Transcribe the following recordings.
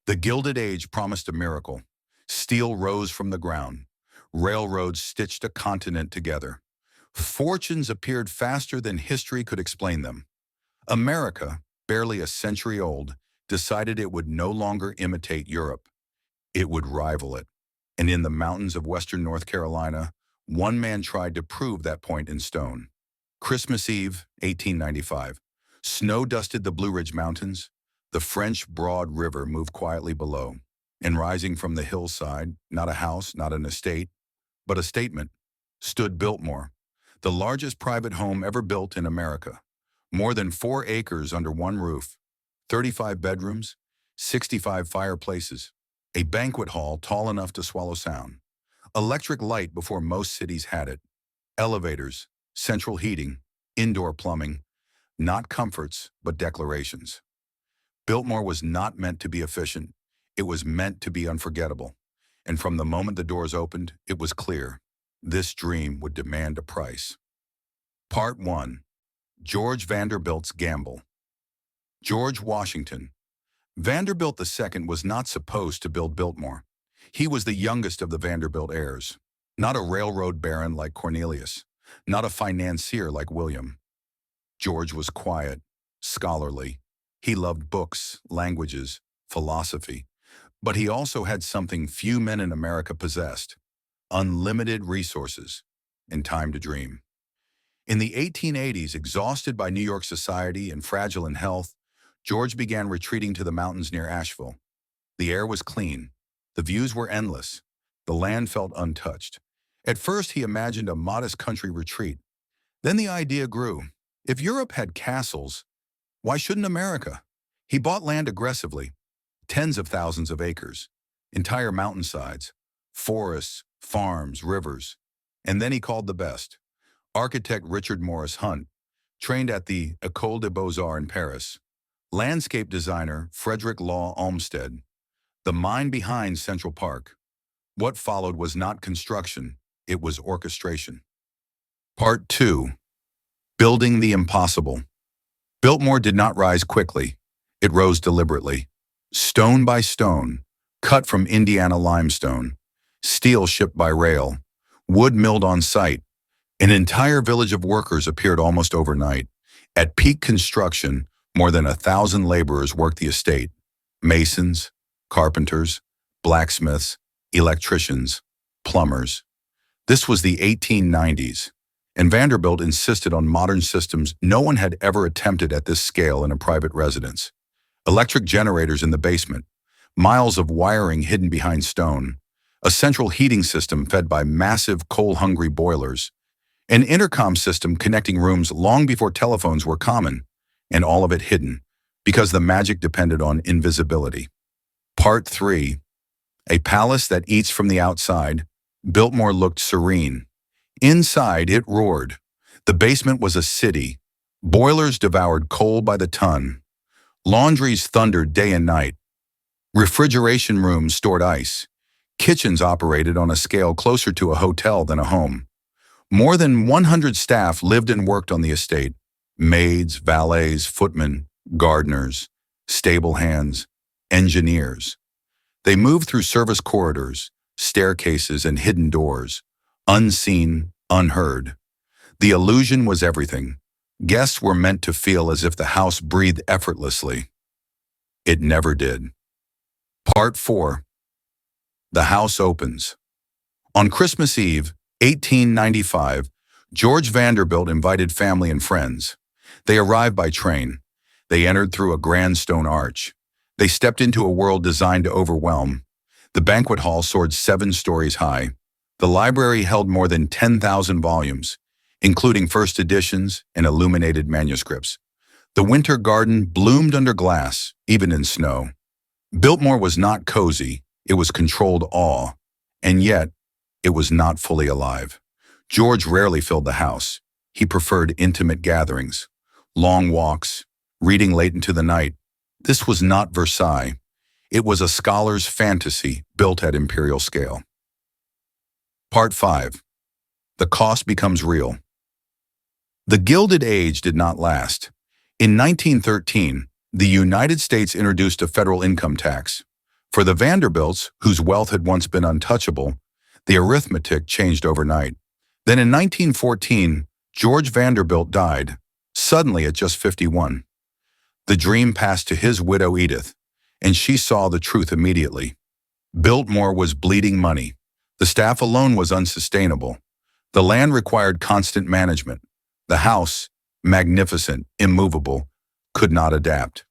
The Gilded Age promised a miracle. Steel rose from the ground. Railroads stitched a continent together. Fortunes appeared faster than history could explain them. America, barely a century old, decided it would no longer imitate Europe. It would rival it. And in the mountains of western North Carolina, one man tried to prove that point in stone. Christmas Eve, 1895. Snow dusted the Blue Ridge Mountains. The French Broad River moved quietly below. And rising from the hillside, not a house, not an estate, but a statement, stood Biltmore, the largest private home ever built in America. More than 4 acres under one roof, 35 bedrooms, 65 fireplaces, a banquet hall tall enough to swallow sound, electric light before most cities had it, elevators, central heating, indoor plumbing, not comforts, but declarations. Biltmore was not meant to be efficient. It was meant to be unforgettable. And from the moment the doors opened, it was clear. This dream would demand a price. Part 1. George Vanderbilt's Gamble. George Washington. Vanderbilt II was not supposed to build Biltmore. He was the youngest of the Vanderbilt heirs. Not a railroad baron like Cornelius. Not a financier like William. George was quiet, scholarly. He loved books, languages, philosophy. But he also had something few men in America possessed: unlimited resources and time to dream. In the 1880s, exhausted by New York society and fragile in health, George began retreating to the mountains near Asheville. The air was clean. The views were endless. The land felt untouched. At first, he imagined a modest country retreat. Then the idea grew. If Europe had castles, why shouldn't America? He bought land aggressively, tens of thousands of acres, entire mountainsides, forests, farms, rivers. And then he called the best. Architect Richard Morris Hunt, trained at the École des Beaux-Arts in Paris. Landscape designer Frederick Law Olmsted, the mind behind Central Park. What followed was not construction, it was orchestration. Part 2. Building the impossible. Biltmore did not rise quickly. It rose deliberately. Stone by stone, cut from Indiana limestone, steel shipped by rail, wood milled on site. An entire village of workers appeared almost overnight. At peak construction, more than 1,000 laborers worked the estate. Masons, carpenters, blacksmiths, electricians, plumbers. This was the 1890s, and Vanderbilt insisted on modern systems no one had ever attempted at this scale in a private residence. Electric generators in the basement, miles of wiring hidden behind stone, a central heating system fed by massive coal-hungry boilers, an intercom system connecting rooms long before telephones were common, and all of it hidden, because the magic depended on invisibility. Part 3. A palace that eats from the outside. Biltmore looked serene. Inside, it roared. The basement was a city. Boilers devoured coal by the ton. Laundries thundered day and night. Refrigeration rooms stored ice. Kitchens operated on a scale closer to a hotel than a home. More than 100 staff lived and worked on the estate. Maids, valets, footmen, gardeners, stable hands, engineers. They moved through service corridors, staircases, and hidden doors, unseen, unheard. The illusion was everything. Guests were meant to feel as if the house breathed effortlessly. It never did. Part 4. The house opens. On Christmas Eve, 1895, George Vanderbilt invited family and friends. They arrived by train. They entered through a grand stone arch. They stepped into a world designed to overwhelm. The banquet hall soared 7 stories high. The library held more than 10,000 volumes, including first editions and illuminated manuscripts. The winter garden bloomed under glass, even in snow. Biltmore was not cozy, it was controlled awe, and yet it was not fully alive. George rarely filled the house. He preferred intimate gatherings, long walks, reading late into the night. This was not Versailles. It was a scholar's fantasy built at imperial scale. Part 5. The cost becomes real. The Gilded Age did not last. In 1913, the United States introduced a federal income tax. For the Vanderbilts, whose wealth had once been untouchable, the arithmetic changed overnight. Then in 1914, George Vanderbilt died, suddenly at just 51. The dream passed to his widow Edith, and she saw the truth immediately. Biltmore was bleeding money. The staff alone was unsustainable. The land required constant management. The house, magnificent, immovable, could not adapt.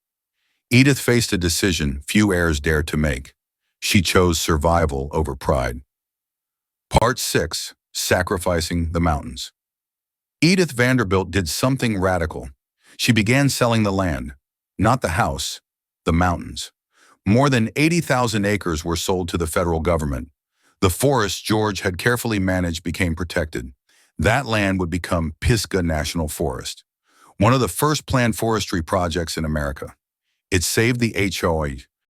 Edith faced a decision few heirs dared to make. She chose survival over pride. Part 6. Sacrificing the mountains. Edith Vanderbilt did something radical. She began selling the land, not the house, the mountains. More than 80,000 acres were sold to the federal government. The forest George had carefully managed became protected. That land would become Pisgah National Forest, one of the first planned forestry projects in America. It saved the HOA,